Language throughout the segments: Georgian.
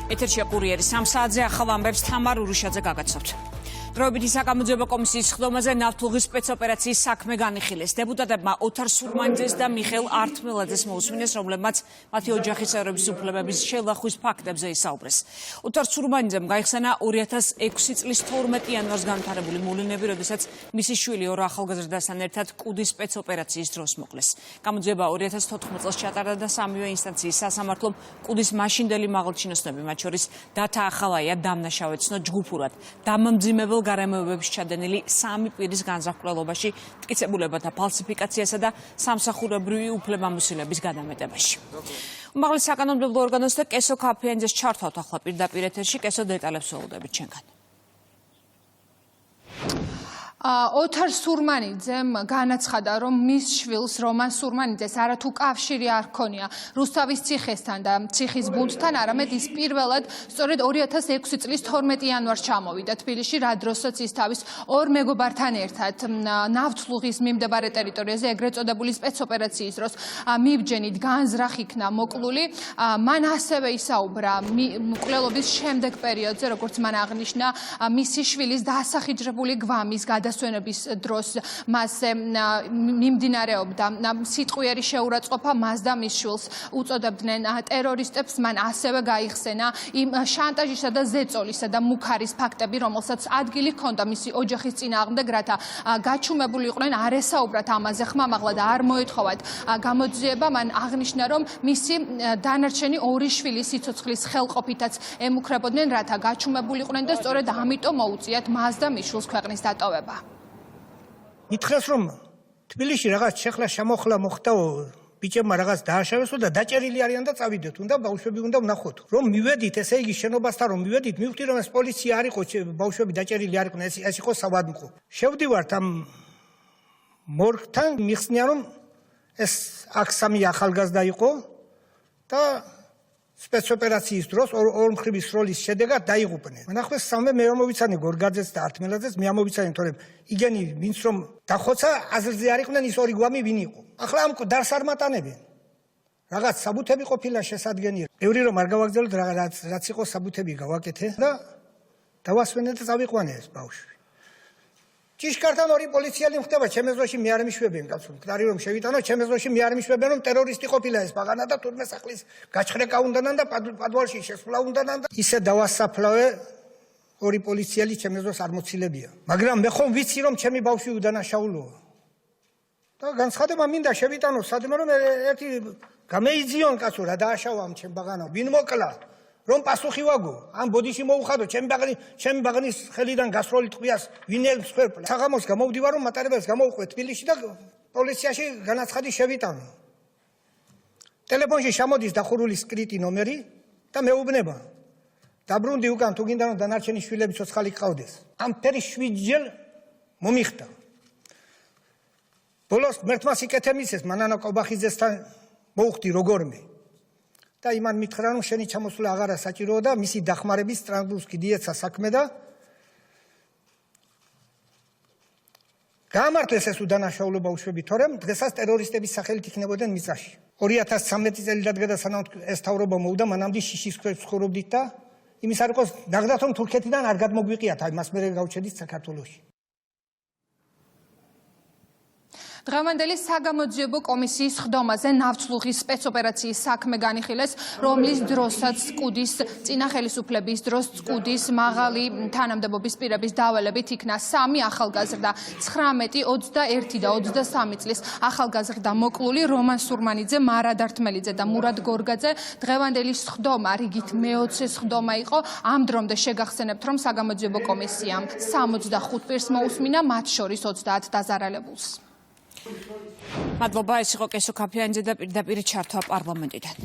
ეთერშია კურიერი 3 საათზე ახალ ამბებს თამარ ურუშაძე გაგაცნობთ. დროებითი საგამოძიებო კომისიის ხდომაზე ნავთლუღის სპეცოპერაციის საქმე განიხილეს. დეპუტატებმა ოთარ სურმანიძეს და მიხეილ ართმელაძეს მოусმინეს, რომლებმაც მათი ოჯახის წევრების უფლებების შელახვის ფაქტებზე ისაუბრეს. ოთარ სურმანიძემ გაიხსენა 2006 წლის 12 იანვარს განვითარებული მოვლენები, როდესაც მისი შვილი ორ ახალგაზრდასთან ერთად კუდის სპეცოპერაციის დროს მოკლეს. გამოძიება 2014 წელს ჩატარდა და სამივე ინსტანციის სასამართლომ კუდის მაშინდელი მაღალჩინოსნები, მათ შორის დათა ახალაია დამნაშავეცნო ჯგუფურად დამამძიმებელ გარემოებებში ჩადენილი 3 პირის განზრახველობაში, მტკიცებულებათა ფალსიფიკაციასა და სამსახურებრივი უფლებამოსილების გადამეტებაში. უმაღლეს საკანონმდებლო ორგანოს და კესო ქაფიანძეს ჩართვავთ ახლა პირდაპირ ეთერში, კესო დეტალებს ველოდებით ჩვენგან. ოთარ სურმანიძემ განაცხადა, რომ მის შვილს რომან სურმანიძეს არათუ კავშირი არ ჰქონია რუსთავის ციხესთან და ციხის ბუნდთან, არამედ ის პირველად სწორედ 2006 წლის 12 იანვარს ჩამოვიდა თბილისში, რა დროსაც ის თავის ორ მეგობართან ერთად ნავთლუღის მიმდებარე ტერიტორიაზე ეგრეთ წოდებული სპეცოპერაციის დროს მიბჯენით განზრახ იქნა მოკლული. მან ასევე ისაუბრა მკვლელობის შემდეგ პერიოდზე, როგორც მან აღნიშნა, მისი შვილის დასახიჯრებული გვამის დასვენების დროს მასზე მიმდინარეობდა სიტყვიერი შეურაცხყოფა, მას და მის შვილს უწოდებდნენ ტერორისტებს. მან ასევე გაიხსენა იმ შანტაჟისა და ზეწოლისა და მუქარის ფაქტები, რომელსაც ადგილი ჰქონდა მისი ოჯახის წინააღმდეგ, რათა გაჩუმებული იყვნენ, არ ესაუბრათ ამაზე ხმამაღლა და არ მოეთხოვათ გამოძიება. მან აღნიშნა, რომ მისი დანარჩენი ორი შვილი სიცოცხლის ხელყოფითაც ემუქრებოდნენ, რათა გაჩუმებული იყვნენ და სწორედ ამიტომ მოუწიათ მას და მის შვილს ქვეყნის დატოვება. ითხრეს, რომ თბილისში რაღაც შეხლა შემოხლა მოხდაო, ბიჭებმა რაღაც დააშავესო და დაჭერილი არიან და წავიდეთ. უნდა ბავშვები უნდა ვნახოთ. რომ მივედით, ესე იგი შენობასთან რომ მივედით, მივხვდი რომ ეს პოლიცია არ იყო, ბავშვები დაჭერილი არ იყვნენ, ეს იყო სავადმყოფო. შევდივართ ამ მორგთან, მიხსნია რომ ეს აქ 3 ახალგაზრდა იყო და სპეცოპერაციის დროს ორ მხრივი სროლის შედეგად დაიღუპნენ. მანახეს სამე მე მომიცანე გორგაძეს და ართმელაძეს, მე ამოვიცანე, თორემ იგენი ვინც რომ დახოცა აზრზე არ იყვნენ, ის ორი გვამი ვინ იყო. ახლა ამ დარს არ მატანებენ. რაღაც საბუთები ყოფილა შესაძლებელი. ბევრი რომ არ გავაგზავნოთ, რაც იყო საბუთები გავაკეთე და დავასვენე და წავიყვანე ეს ბავშვი. ჭიშკართან ორი პოლიციელი ხდება, ჩემს ეზოში მე არ მიშვებენ, კაცო. მკვდარი რომ შევიტანო, ჩემს ეზოში მე არ მიშვებენ, რომ ტერორისტი ყოფილა ეს ბაღანა და თურმე სახლის გაჩხრეკა უნდანან და პადვალში შესვლა უნდანან და ისე დავასაფლავე, ორი პოლიციელი ჩემს ეზოს არ მოცილებია. მაგრამ მე ხომ ვიცი რომ ჩემი ბავშვი უდანაშაულოა. და განცხადება მინდა შევიტანო, სადმე რომ ერთი გამეიძიონ კაცო, რა დააშავა ამ ჩემ ბაღანა, ვინ მოკლა? რომ პასუხი ვაგო, ამ ბოდიში მოუხადო, ჩემი ბაღნის ხელიდან გასროლი ტყვიას ვინ ემსხვერპლა. საღამოს გამოვდივარ რომ მატარებელს გამოვყვე თბილისში და პოლიციაში განაცხადი შევიტანო. ტელეფონში შემოდის დახურული სკრიტი ნომერი და მეუბნება. დაბრუნდი უკან, თუ გინდა რომ დანარჩენი შვილები ცოცხალი გყავდეს. ამ ფერი 7 ჯერ მომიხდა. ბოლოს მერთმა სიკეთე მისცეს მანანა კობახიძესთან მოუხდი როგორმე. და იმან მითხრა რომ შენი ჩამოსვლა აღარა საჭიროა და მისი დახმარების სტრასბურგში დიეცა საქმე და გამართლეს ეს უდანაშაულო ბავშვები, თორემ დღესაც ტერორისტების სახელით იქნებოდნენ მიწაში. 2013 წელი დადგა და სანამ ეს თავრობა მოვიდა, მანამდე შიშის ქვეშ ცხოვრობდით და იმის არ იყოს დაგდათ რომ თურქეთიდან არ გადმოგვიყიათ, აი მას მერე გავჩედით საქართველოში. დღევანდელი საგამოძიებო კომისიის ხდომაზე ნავთლუღის სპეცოპერაციის საქმე განიხილეს, რომლის დროსაც კუდის წინა ხელისუფლების დროს კუდის მაღალი თანამდებობის პირების დავალებით იქნა 3 ახალგაზრდა, 19, 21 და 23 წლის ახალგაზრდა მოკლული, რომან სურმანიძე, მარად ართმელიძე და მურად გორგაძე. დღევანდელი ხდომა რიგით მე-20 ხდომა იყო. ამ დრომდე შეგახსენებთ, რომ საგამოძიებო კომისიამ 65 პირს მოусმინა, მათ შორის 30 დაზარალებულს. მადლობა, ეს იყო კესო ქაფიანძე და პირდაპირ ჩართვა პარლამენტიდან.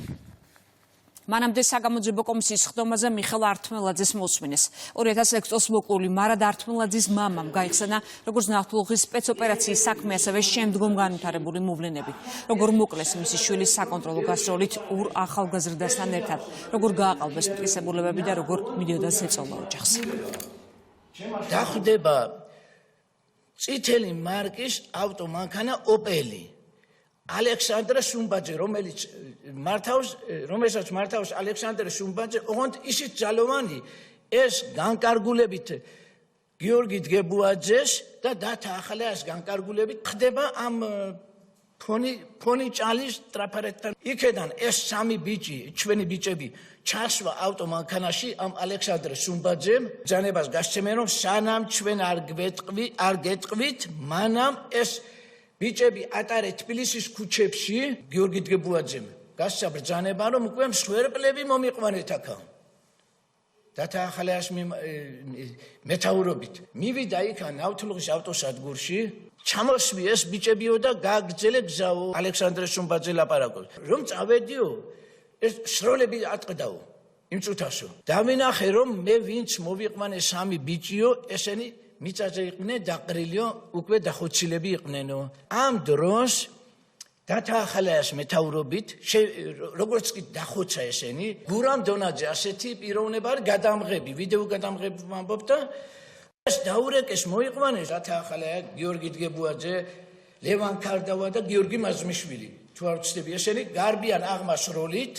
მანამდე საგამოძიებო კომისიის ხდომაზე მიხეილ ართმელაძეს მოусმინეს. 2006 წელს მოკლული მარად ართმელაძის მამამ გაიხსენა, როგორც ნავთლუღის სპეცოპერაციის საქმე, ასევე შემდგომ განვითარებული მოვლენები. როგორ მოკლეს მისი შვილის საკონტროლო გასროლით ორ ახალგაზრდასთან ერთად, როგორ გააყალბეს მტკიცებულებები და როგორ მიდიოდა ზეწოლა ოჯახს. დახვდება წითელი მარკის ავტომანქანა ოპელი. ალექსანდრე სუმბაძე, რომელსაც მართავს ალექსანდრე სუმბაძე, ოღონდ ისიც ძალოვანი ეს განკარგულებით გიორგი დგებუაძეს და დათაახლეას განკარგულებით ხდება ამ ფონი ჭალის ტრაფარეთთან. იქედან ეს სამი ბიჭი, ჩვენი ბიჭები ჩასვა ავტომანქანაში ამ ალექსანდრე სუმბაძემ ბრძანებას გასცემენ, რომ სანამ ჩვენ არ გეტყვით, მანამ ეს ბიჭები ატარეთ თბილისის ქუჩებში გიორგი დგებუაძემ გასცა ბრძანება, რომ უკვე მსხვერპლები მომიყვანეთ აქა. დათაახლეას მეთაურობით მივიდა იქა ნავთლუღის ავტოსადგურში, ჩამოსვი ეს ბიჭებიო და გააგრძელე გზაო ალექსანდრე სუმბაძე ლაპარაკობს. რომ წავედიო, ეს სროლები ატყდაო იმ წუთასო. დავინახე რომ მე ვინც მოვიყვანე სამი ბიჭიო, ესენი მიწაზე იყვნენ დაყრილიო, უკვე დახოცილები იყვნენო. ამ დროს დათაახლეას მეთაურობით, როგორც კი დახოცა ესენი, გურამ დონაძე ასეთი პიროვნება არის გადამღები, ვიდეო გადამღები ვამბობ და ეს დაურეკეს მოიყვანეს დათაახლეა, გიორგი დგებუაძე, ლევან ქარდავა და გიორგი მაზმიშვილი. თუ არ ვცდები, ესენი გარბიან აღმას როლით,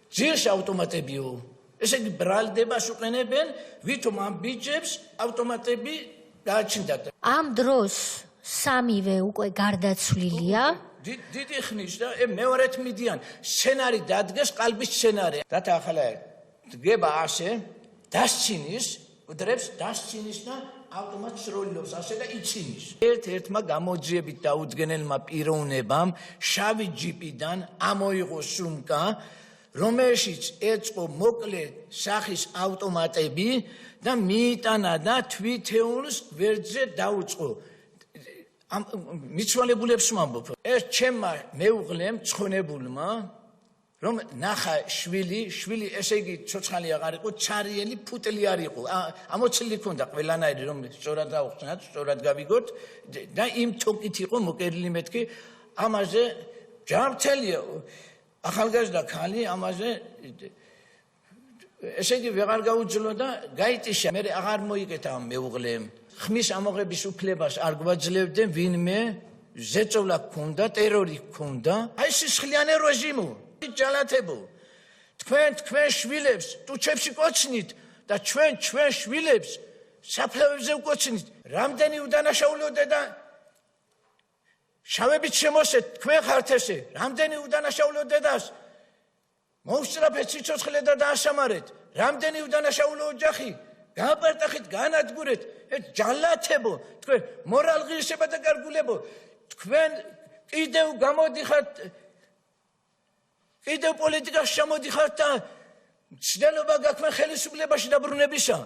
ძირს ავტომატებიო. ესე იგი ბრალდებას უყენებენ, ვითომ ამ ბიჭებს ავტომატები გააჩნდათ. ამ დროს სამივე უკვე გარდაცვლილია. დიდი ხნის და მეორეთ მიდიან, სცენარი დადგეს, ყალბის სცენარი. დათაახლეა დგება ასე, დასცინის, უდრებს დასცინის და ავტომატს როლობს ასე და იცინის. ერთ-ერთმა გამოძიებით დაუდგენელმა პიროვნებამ შავი ჯიპიდან ამოიღო სუმკა, რომელშიც ეწყო მოკლე სახის ავტომატები და მიიტანა და თვითეულს გვერდზე დაუწყო. მიცვალებულებს ვამბობ. ეს ჩემმა მეუღლემ ცხონებულმა, რომ ნახა შვილი ესე იგი ცოცხალი აღარ იყო, ჩარიელი ფუტლი არ იყო. ამოცილი ქონდა ყველანაირი, რომ სწორად დავხსნათ, სწორად გავიგოთ და იმ თოკით იყო მოკერილი მეთქი. ამაზე ჯანმრთელია ახალგაზრდა ქალი, ამაზე ესე იგი ვეღარ გაუძლო და გაიტიშა. მე აღარ მოიგეთა ამ მეუღლემ. ხმის ამოღების უფლებას არ გვაძლევდნენ ვინმე, ზეწოლა გქონდა, ტერორი გქონდა. აი სისხლიანი რეჟიმო, ჯალათებო. თქვენ შვილებს ტუჩებში კოცნით და ჩვენ შვილებს საფლავებზე ვკოცნით. რამდენი უდანაშაულო და შავებით შემოსეთ, თქვენ ხართ ესე. რამდენი უდანაშაულო დედას მოუსწრაფეთ სიცოცხლე და დაასამარეთ. რამდენი უდანაშაულო ოჯახი გააპარტახით, განადგურეთ. ჯალათებო, თქვენ მორალ ღირსება და გარგულებო, თქვენ კიდევ გამოდიხართ, კიდევ პოლიტიკაში ჩამოდიხართ და მცდელობა გაქვთ ხელისუფლებაში დაბრუნებისა.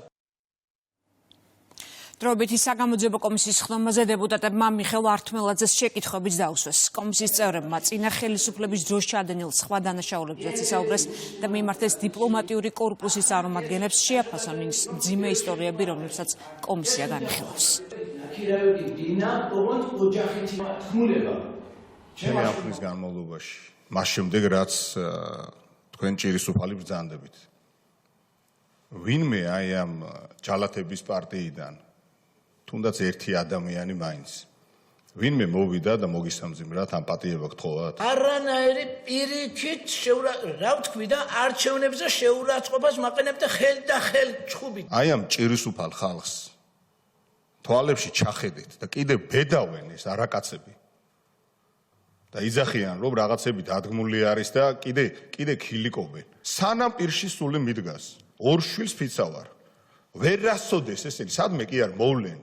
დროებითი საგამოძიებო კომისიის ხდომაზე დეპუტატებმა მიხეილ ართმელაძეს შეკითხვებიც დაუსვეს. კომისიის წევრებმა წინა ხელისუფლების დროს ჩადენილ სხვა დანაშაულებზეც ისაუბრეს და მიმართეს დიპლომატიური კორპუსის წარმომადგენლებს შეაფასონ ის მძიმე ისტორიები, რომლებსაც კომისია განიხილავს. ჩემი ახლის განმავლობაში, მას შემდეგ რაც თქვენ ჭირისუფალი ბრძანდებით. ვინმე აი ამ ჯალათების პარტიიდან თუნდაც ერთი ადამიანი მაინც ვინმე მოვიდა და მოგისამძიმრათ ამ პატიება გთხოვათ? არანაირი პირიქით რა ვთქვი და არჩევნებზე შეურაცხყოფას მაყენებ და ხელ და ხელ ჩხუბით. აი ამ ჭირისუფალ ხალხს თვალებში ჩახედეთ და კიდევ ბედავენ ეს არაკაცები. და იძახიან, რომ რაღაცები დადგმული არის და კიდე ქილიკობენ. სანამ პირში სული მიდგას, ორ შვილს ფიცავარ. ვერ რასოდეს ესენი, სადმე კი არ მოვლენ.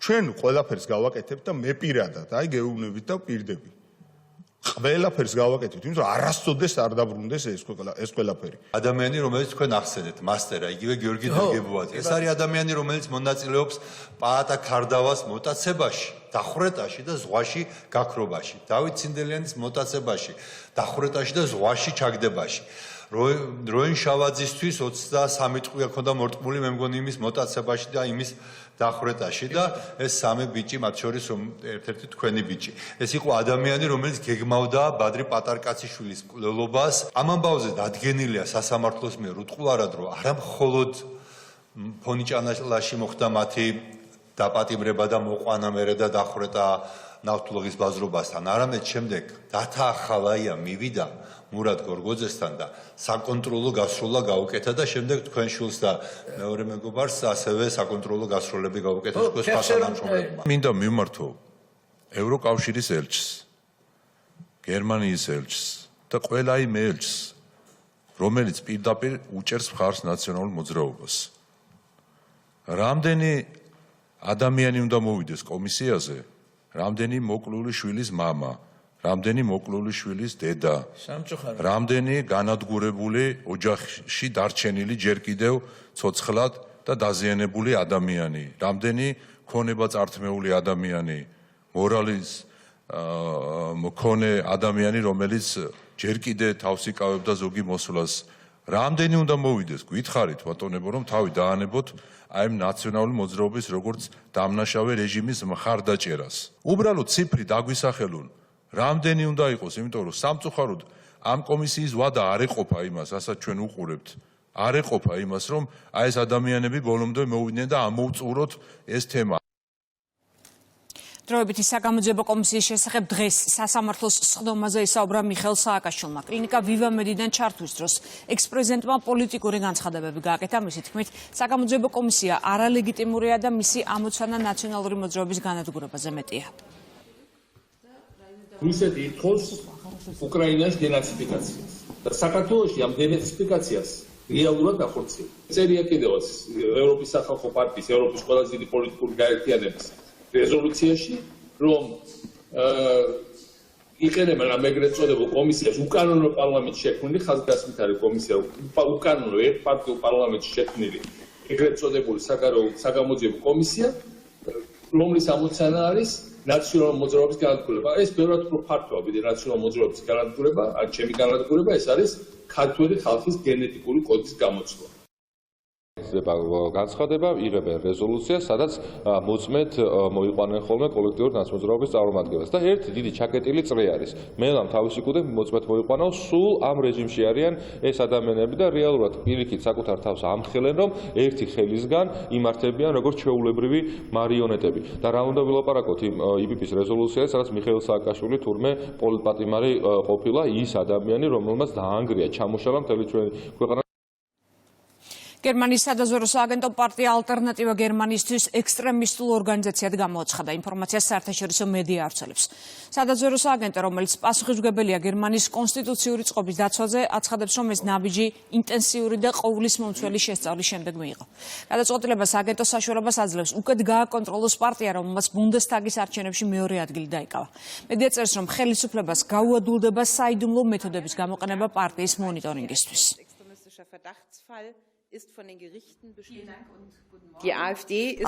ჩვენ ყველაფერს გავაკეთებთ და მე პირადად, აი გეუბნებით და პირდები. ყველაფერს გავაკეთებთ, იმიტომ რომ არასოდეს არ დაბრუნდეს ეს ყველაფერი. ადამიანი, რომელიც თქვენ ახსენეთ, მასტერა, იგივე გიორგი დგებუაძე. ეს არის ადამიანი, რომელიც მონაწილეობს პაატა ქარდავას მოტაცებაში, დახვრეტაში და ზღვაში გაქრობაში. დავით ცინდელიანის მოტაცებაში, დახვრეტაში და ზღვაში ჩაგდებაში. როინ შავაძისთვის 23 ტყვია ქონდა მორტყმული, მე მგონი იმის მოტაცებაში და იმის დახვრეტაში და ეს სამი ბიჭი, მათ შორის ერთ-ერთი თქვენი ბიჭი. ეს იყო ადამიანი, რომელიც გეგმავდა ბადრი პატარკაციშვილის მკვლელობას. ამ ამბავზე დადგენილია სასამართლოს მიერ უტყუარად, რომ არა მხოლოდ ფონიჭანალაში მოხდა მათი დაპატიმრება და მოყვანა მერე და დახვრეტა ნავთლუღის ბაზრობასთან, არამედ შემდეგ დათაახალაია მივიდა მურად გორგოძესთან და საკონტროლო გასროლა გაუკეთა და შემდეგ თქვენ შულს და მეორე მეგობარს ასევე საკონტროლო გასროლები გაუკეთა თქვენ სხვა თანამშრომლებმა. მინდა მიმართო ევროკავშირის ელჩს, გერმანიის ელჩს და ყველა იმ ელჩს, რომელიც პირდაპირ უჭერს მხარს ნაციონალურ მოძრაობას. რამდენი ადამიანი უნდა მოვიდეს კომისიაზე, რამდენი მოკლული შვილის მამა, რამდენი მოკლული შვილის დედა, რამდენი განადგურებული ოჯახში დარჩენილი ჯერ კიდევ ცოცხლად და დაზიანებული ადამიანი, რამდენი ქონება წართმეული ადამიანი, მორალის მქონე ადამიანი, რომელიც ჯერ კიდე თავს იკავებდა ზოგი მოსვლას, რამდენი უნდა მოვიდეს, გითხარით ბატონებო, რომ თავი დაანებოთ აი ამ ნაციონალური მოძრაობის როგორც დამნაშავე რეჟიმის მხარდაჭერას. უბრალოდ ციფრი დაგვისახელონ, რამდენი უნდა იყოს, იმიტომ რომ სამწუხაროდ ამ კომისიის ვადა არ ეყოფა იმას, რასაც ჩვენ უყურებთ. არ ეყოფა იმას, რომ აი ეს ადამიანები ბოლომდე მოვიდნენ და ამოვწუროთ ეს თემა. დროებითი საგამოძიებო კომისიის შესახებ დღეს სასამართლოს სხდომაზე ისაუბრა მიხეილ სააკაშვილმა. კლინიკა ვივა მედიდან ჩართვის დროს ექს-პრეზიდენტმა პოლიტიკური განცხადებები გააკეთა. მისი თქმით, საგამოძიებო კომისია არალეგიტიმურია და მისი ამოცანა ნაციონალური მოძრაობის განადგურებაზე მეტია. რუსეთი ითხოვს უკრაინას დენაციფიკაციას და საქართველოში ამ დენაციფიკაციას რეალურად ახორციელებს. წერია კიდევაც ევროპის სახალხო პარტიის, ევროპის ყველაზე დიდი პოლიტიკური გაერთიანების რეზოლუციაში, რომ იყენებენ ამ ეგრეთ წოდებულ კომისიას უკანონო პარლამენტში შექმნილი ხაზგასმითარი კომისია, უკანონო ერთპარტიულ პარლამენტში შექმნილი ეგრეთ წოდებული საგამოძიებო კომისია, რომლის ამოცანა არის ნაციონალური მოძრაობის განადგურება. ეს ბევრად უფრო ფართოა ვიდრე ნაციონალური მოძრაობის განადგურება, ან ჩემი განადგურება, ეს არის ქართველი ხალხის გენეტიკური კოდის გამოცვლა. განცხადება, იღებენ რეზოლუციას, სადაც მოწმედ მოიყვანენ ხოლმე კოლექტიური ნაცმოძრაობის წარმომადგენლებს და ერთი დიდი ჩაკეტილი წრე არის. მელამ თავისი კუდე მოწმედ მოიყვანო, სულ ამ რეჟიმში არიან ეს ადამიანები და რეალურად პირიქით საკუთარ თავს ამხელენ, რომ ერთი ხელისგან იმართებიან როგორც ჩვეულებრივი მარიონეტები. და რა უნდა ვილაპარაკოთ იმ იპიპის რეზოლუციაზე, სადაც მიხეილ სააკაშვილი თურმე პოლიტპატიმარი ყოფილა ის ადამიანი, რომელმაც დაანგრია, ჩამოშალა მთელი ჩვენი ქვეყანა. გერმანიის სადაზვერვო სააგენტო პარტია ალტერნატივა გერმანიისთვის ექსტრემისტულ ორგანიზაციად გამოაცხადა. ინფორმაციას საერთაშორისო მედია ავრცელებს. სადაზვერვო სააგენტო, რომელიც პასუხისმგებელია გერმანიის კონსტიტუციური წყობის დაცვაზე, აცხადებს, რომ ეს ნაბიჯი ინტენსიური და ყოვლის მომცველი შესწავლის შემდეგ მიიღო. გადაწყვეტილებას სააგენტოს საშუალებას აძლევს უკეთ გააკონტროლოს პარტია, რომელმაც ბუნდესტაგის არჩევნებში მეორე ადგილი დაიკავა. მედია წერს, რომ ხელისუფლებას გაუადვილდება საიდუმლო მეთოდების გამოყენება პარტიის მონიტორინგისთვის.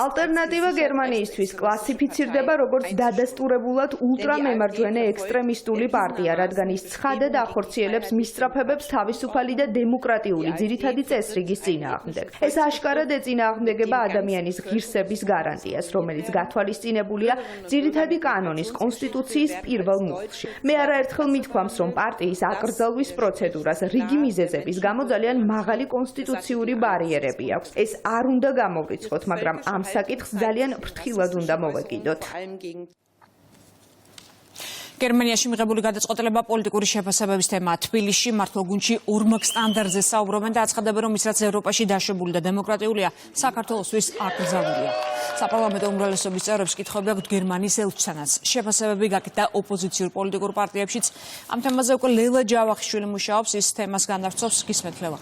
ალტერნატივა გერმანიისთვის კლასიფიცირდება როგორც დადასტურებულად ულტრამემარჯვენე ექსტრემისტული პარტია, რადგან ის ცხადად ახორციელებს მისწრაფებებს თავისუფალი და დემოკრატიული ძირითადი წესრიგის წინააღმდეგ. ეს აშკარად ეწინააღმდეგება ადამიანის ღირსების გარანტიას, რომელიც გათვალისწინებულია ძირითადი კანონის კონსტიტუციის პირველ მუხლში. მე არაერთხელ მithქვამს, რომ პარტიის აკრძალვის პროცედურას რიგი მიზეზების გამო ძალიან მაღალი კონსტიტუციური ბარიერები აქვს. ეს არ უნდა გამოვრიცხოთ, მაგრამ ამ საკითხს ძალიან ფრთხილად უნდა მოვეკიდოთ. გერმანიაში მიღებული გადაწყვეტილება პოლიტიკური შეფასებების თემაა. თბილისში მართლგუნდში ორმაგ სტანდარტზე საუბრობენ და აცხადებენ, რომ ის რაც ევროპაში დაშვებული და დემოკრატიულია, საქართველოსთვის აკრძალულია. საპარლამენტო უმრავლესობის წევრებს კითხვები აქვთ გერმანიის ელჩთანაც. შეფასებები გაკეთა ოპოზიციურ პოლიტიკურ პარტიებშიც. ამ თემაზე უკვე ლელა ჯავახიშვილი მუშაობს, ის თემას განარჩევს, გისმენთ ლელა.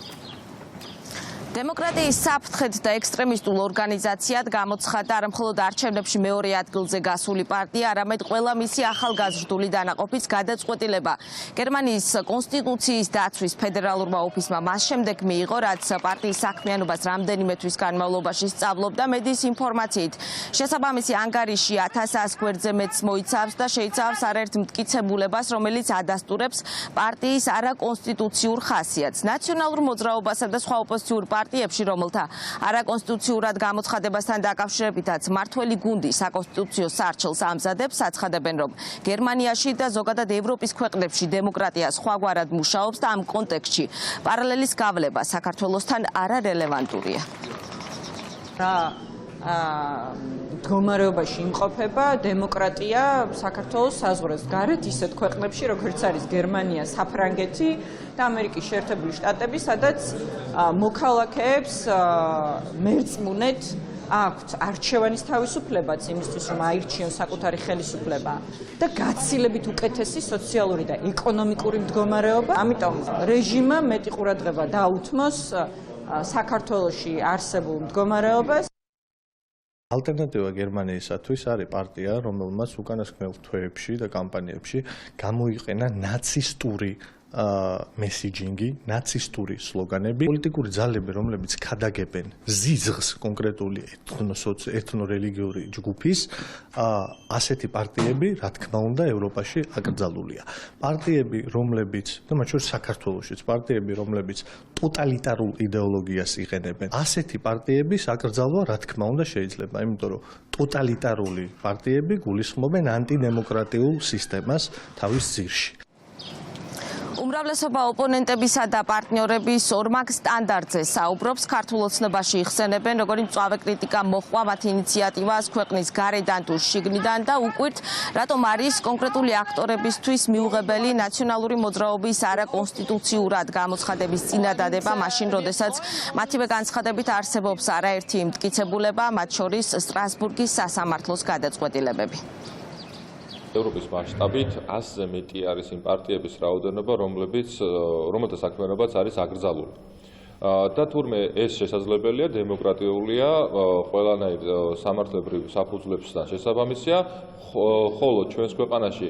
დემოკრატიის საფრთხეთ და ექსტრემისტულ ორგანიზაციად გამოცხადა არა მხოლოდ არჩევნებში მეორე ადგილზე გასული პარტია, არამედ ყველა მისი ახალგაზრდული დანაყოფის გადაწყვეტილება. გერმანიის კონსტიტუციის დაცვის ფედერალურმა ოფისმა მას შემდეგ მიიღო, რაც პარტიის საქმიანობას რამდენიმე თვის განმავლობაში სწავლობდა მედიის ინფორმაციით. შესაბამისი ანგარიში 1100 გვერდზე მეტს მოიცავს და შეიცავს არაერთ მტკიცებულებას, რომელიც ადასტურებს პარტიის არაკონსტიტუციურ ხასიათს. ნაციონალურ მოძრაობასა და სხვა ოპოზიციურ პარტიებში, რომელთა არაკონსტიტუციურად გამოცხადებასთან დაკავშირებითაც მართველი გუნდი საკონსტიტუციო სარჩელს ამზადებს, აცხადებენ, რომ გერმანიაში და ზოგადად ევროპის ქვეყნებში დემოკრატია სხვაგვარად მუშაობს და ამ კონტექსტში პარალელის გავლება საქართველოსთან არარელევანტურია. მდგომარეობაში იმყოფება დემოკრატია საქართველოს საზღვრებს გარეთ ისეთ ქვეყნებში, როგორც არის გერმანია, საფრანგეთი და ამერიკის შეერთებული შტატები, სადაც მოქალაქეებს მერწმუნეთ აქვთ არჩევანის თავისუფლებაც იმისთვის, რომ აირჩიონ საკუთარი ხელისუფლება და გაცილებით უკეთესი სოციალური და ეკონომიკური მდგომარეობა. ამიტომ რეჟიმმა მეტი ყურადღება დაუთმოს საქართველოში არსებულ მდგომარეობას. ალტერნატივა გერმანიისათვის არის პარტია, რომელმაც უკანასკნელ თვეებში და კამპანიებში გამოიყენა ნაცისტური მესიჯინგი, ნაცისტური სლოგანები, პოლიტიკური ძალები, რომლებიც ქადაგებენ ზიზღს კონკრეტული ეთნორელიგიური ჯგუფის, ასეთი პარტიები, რა თქმა უნდა, ევროპაში აკრძალულია. პარტიები, რომლებიც, და მათ შორის საქართველოშიც, პარტიები, რომლებიც ტოტალიტარულ იდეოლოგიას იყენებენ, ასეთი პარტიების აკრძალვა, რა თქმა უნდა, შეიძლება, იმიტომ რომ ტოტალიტარული პარტიები გულისხმობენ ანტიდემოკრატიულ სისტემას თავის ძირში. უმრავლესობა ოპონენტებისა და პარტნიორების ორმაგ სტანდარტზე საუბრობს, ქართულ ოცნებაში იხსენებენ, როგორი მწვავე კრიტიკა მოჰყვა მათ ინიციატივას ქვეყნის გარედან თუ შიგნიდან და უკვირთ, რატომ არის კონკრეტული აქტორებისთვის მიუღებელი ნაციონალური მოძრაობის არაკონსტიტუციურად გამოცხადების წინადადება, მაშინ, როდესაც მათივე განცხადებით არსებობს არაერთი მტკიცებულება, მათ შორის სტრასბურგის სასამართლოს გადაწყვეტილებები. ევროპის მასშტაბით 100-ზე მეტი არის იმ პარტიების რაოდენობა, რომელთა საქმიანობაც არის აკრძალული. და თურმე ეს შესაძლებელია, დემოკრატიულია, ყველანაირ სამართლებრივ საფუძვლებსთან შესაბამისია, ხოლო ჩვენს ქვეყანაში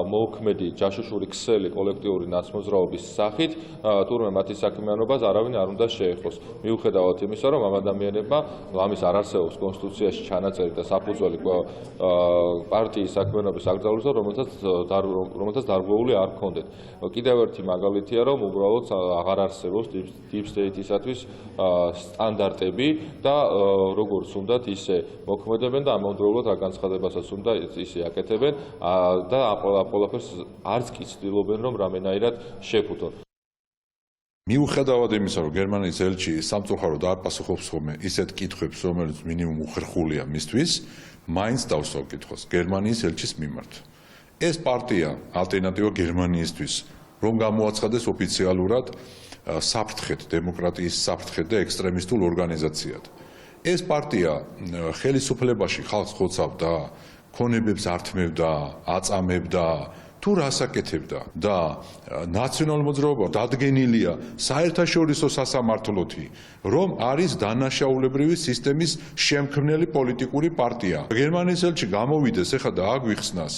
მოუქმედი ჯაშუშური ქსელი კოლექტიური ნაცმოძრაობის სახით თურმე მათი საქმიანობას არავინ არ უნდა შეეხოს. მიუხედავად იმისა, რომ ამ ადამიანებმა ამის არ არსებობს კონსტიტუციაში ჩანაწერი და საფუძველი პარტიის საქმიანობის აკრძალვისა, რომელთაც დარღვეული არ ჰქონდეთ. კიდევ ერთი მაგალითია, რომ უბრალოდ აღარ არსებობს deep state-ისათვის სტანდარტები და როგორც უნდათ ისე მოქმედებენ და ამავდროულად რა განცხადებასაც უნდა ისე აკეთებენ და ყველაფერს არც კი ცდილობენ, რომ რამენაირად შეფუთონ. მიუხედავად იმისა, რომ გერმანიის ელჩი სამწუხაროდ არ პასუხობს ხოლმე ისეთ კითხვებს, რომელიც მინიმუმ უხერხულია მისთვის, მაინც დავსვავ კითხვას გერმანიის ელჩის მიმართ. ეს პარტია ალტერნატივა გერმანიისთვის, რომ გამოაცხადეს ოფიციალურად საფრთხედ, დემოკრატიის საფრთხედ და ექსტრემისტულ ორგანიზაციად. ეს პარტია ხელისუფლებაში ხალხს ხოცავდა, ქონებებს ართმევდა, აწამებდა, თუ რას აკეთებდა და ნაციონალურ მოძრაობა დადგენილია საერთაშორისო სასამართლოთი, რომ არის დანაშაულებრივი სისტემის შემქმნელი პოლიტიკური პარტია. გერმანიის ელჩი გამოვიდეს ეხლა და აგვიხსნას,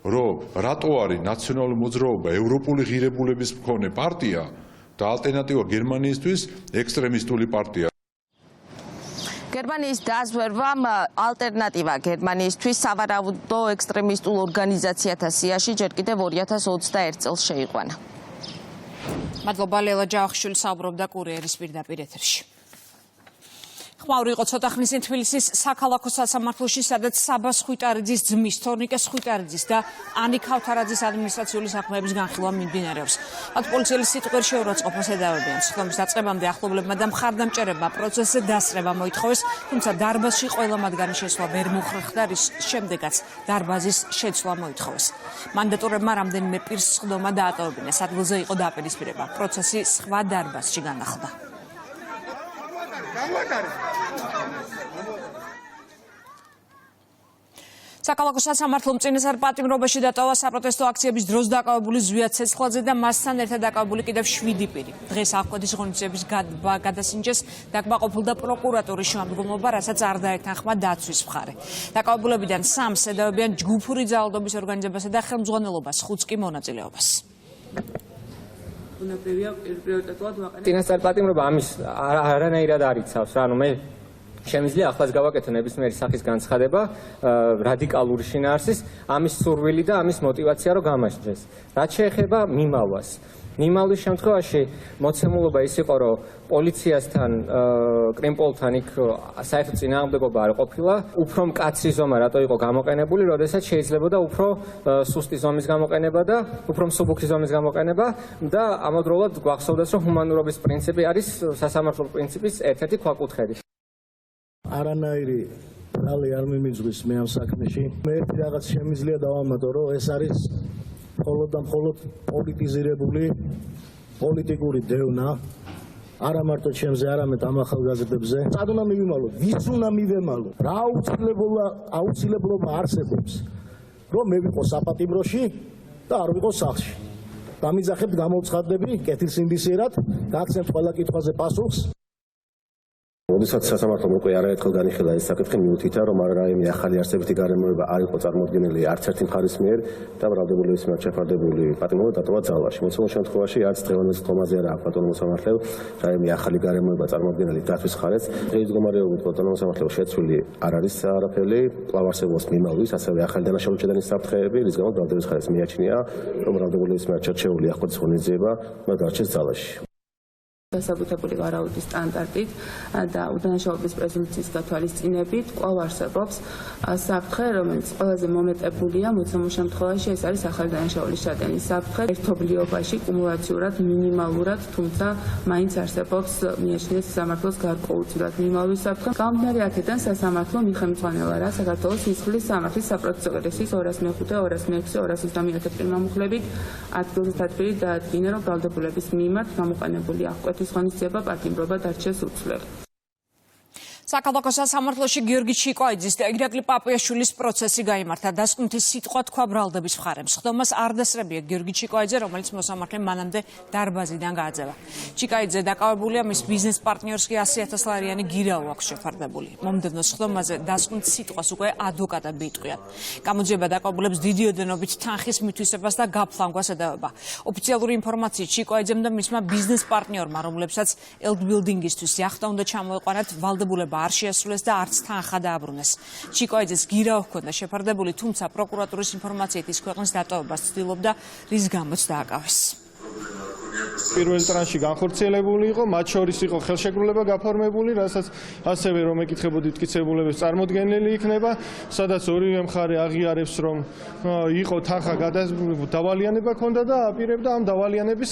რომ რატო არის ნაციონალური მოძრაობა ევროპული ღირებულების მქონე პარტია და ალტერნატივა გერმანიისთვის ექსტრემისტული პარტია. გერმანიის დაზვერვამ ალტერნატივა გერმანიისთვის სავარაუდო ექსტრემისტულ ორგანიზაციათა სიაში ჯერ კიდევ 2021 წელს შეიყვანა. მადლობა ლელა ჯავახიშვილი საუბრობდა კურიერის პირდაპირ ეთერში. ხმაური იყო ცოტა ხნის წინ თბილისის საქალაქო სასამართლოში, სადაც საბას ხვიტარიძის ძმის, თორნიკე ხვიტარიძის და ანი ქავთარაძის ადმინისტრაციული საქმეების განხილვა მიმდინარეობს. მათ პოლიციელი სიტყვიერ შეურაცხყოფას ედავებიან. სხდომის დაწყებამდე ახლობლებმა და მხარდამჭერებმა პროცესზე დასწრება მოითხოვეს, თუმცა დარბაზში ყველა მათგანი შესვლა ვერ მოხერხდა, რის შემდეგაც დარბაზის შეცვლა მოითხოვეს. მანდატურებმა რამდენიმე პირს სხდომა დაატოვებინეს. ადგილზე იყო დაპირისპირება. პროცესი სხვა დარბაზში განახლდა. საქალაქო სასამართლომ წინასწარ პატიმრობაში დატოვა საპროტესტო აქციების დროს დაკავებული ზვიად ცეცხლაძე და მასთან ერთად დაკავებული კიდევ 7 პირი. დღეს აღკვეთის ღონისძიების გადასინჯეს დაკმაყოფილდა პროკურატურის შემადგენლობა, რასაც არ დაეთანხმა დაცვის მხარე. დაკავებულებიდან 3-ს ედავებიან ჯგუფური ძალადობის ორგანიზებასა და ხელმძღვანელობას, 5-ს კი მონაწილეობას. წინასწარ პატიმრობა ამის არანაირად არ იცავს, ანუ მე შემიძლია ახლაც გავაკეთო ნებისმიერი სახის განცხადება რადიკალური შინაარსის, ამის სურვილი და ამის мотиваცია რომ გამარჯვეს. რაც შეეხება მიმალვას. მიმალვის შემთხვევაში მოცემულობა ის იყო, რომ პოლიციასთან, კრიმპოლთან იქ საერთო წინააღმდეგობა არ ყოფილა, უფრო მკაცრი ზომა რატო იყო გამოყენებული, როდესაც შეიძლებოდა უფრო სუსტი ზომის გამოყენება და უფრო მსუბუქი ზომის გამოყენება და ამავდროულად გვახსოვდეს, რომ ჰუმანურობის პრინციპი არის სასამართლო პრინციპის ერთ-ერთი ქვაკუთხედი. არანაირი ბრალი არ მიმიძღვის მე ამ საქმეში. მე ერთი რაღაც შემიძლია დავამატო, რომ ეს არის მხოლოდ და მხოლოდ პოლიტიზირებული პოლიტიკური დევნა. არა მარტო ჩემზე, არამედ ამ ახალგაზრდებზე. სად უნდა მივიმალოთ? ვის უნდა მივემალოთ? რა აუცილებლობა არსებობს, რომ მე ვიყო საპატიმროში და არ ვიყო სახლში. დამიძახებთ გამოვცხადდები კეთილსინდისიერად, გაგცემთ ყველა კითხვაზე პასუხს. როდესაც სასამართლომ უკვე არაერთხელ განიხილა ეს საკითხი მიუთითა, რომ რაიმე ახალი არსებითი გარემოება არ იყო წარმოდგენილი არც ერთი მხარის მიერ და ბრალდებულების მიმართ შეფარდებული პატიმრობა დატოვა ძალაში. მოცემულ შემთხვევაში არც დღევანდელ სხდომაზე არ აქვს ბატონო მოსამართლე რაიმე ახალი გარემოება წარმოდგენილი დათვის მხარეს. დღის მდგომარეობით ბატონო მოსამართლე შეცვლილი არ არის არაფერი, კვლავ არსებობს მიმავლის, ასევე ახალი დანაშაულის შედანის საფრთხეები, რის გამოც ბრალდების მხარეს მიაჩნია, რომ ბრალდებულების მიმართ შერჩეული აღკვეთის ღონისძიება უნდა დარჩეს ძალაში. დასაბუთებული ვარაუდის სტანდარტით და უდანაშაულობის პრეზუმპციის გათვალისწინებით კვლავ არსებობს საფრთხე, რომელიც ყველაზე მომეტებულია მოცემულ შემთხვევაში ეს არის ახალი დანაშაულის შადენის საფრთხე ერთობლიობაში კუმულაციურად მინიმალურად, თუმცა მაინც არსებობს მიაჩნიეს სასამართლოს გარკვეულწილად მინიმალური საფრთხე. გამომდინარე აქედან სასამართლო მიხემძღვანელა რა საქართველოს სისხლის სამართლის საპროცესო კოდექსის 205-206-221 მიმართულებით ადგილზე თათბირი დაადგინა, რომ ბრალდებულების მიმართ გამოყენებული აღკვეთის ღონისძიება პატიმრობა დარჩეს უცვლელი. საქალაქო სასამართლოში გიორგი ჩიკოიძის და ირაკლი პაპიაშვილის პროცესი გაიმართა. დასკვნითი სიტყვა თქვა ბრალდების მხარემ. სხდომას არ დასრებია გიორგი ჩიკოიძე, რომელიც მოსამართლემ მანამდე დარბაზიდან გააძევა. ჩიკოიძე დაკავებულია მის ბიზნეს პარტნიორს კი 100,000 ლარიანი გირაო აქვს შეფარდებული. მომდევნო სხდომაზე დასკვნით სიტყვას უკვე ადვოკატები იტყვიან. გამოძიება დაკავებულებს დიდი ოდენობით თანხის მითვისებას და გაფლანგვას ედავება. ოფიციალური ინფორმაციით ჩიკოიძემ და მისმა ბიზნეს პარტნიორმა, რომლებსაც ელდ ბილდინგისთვის იახტა უნდა ჩამოეყვანათ, ვალდებულება არ შეასრულეს და არც თანხა დააბრუნეს. ჩიკოიძეს გირაო ჰქონდა შეფარდებული, თუმცა პროკურატურის ინფორმაციით ის ქვეყნის დატოვებას ცდილობდა, რის გამოც დააკავეს. პირველ ტრანში განხორციელებული იყო, მათ შორის იყო ხელშეკრულება გაფორმებული, რასაც ასევე რომ ეკითხებოდით მტკიცებულების წარმოდგენილი იქნება, სადაც ორივე მხარე აღიარებს, რომ იყო თანხა დავალიანება ჰქონდა და აპირებდა ამ დავალიანების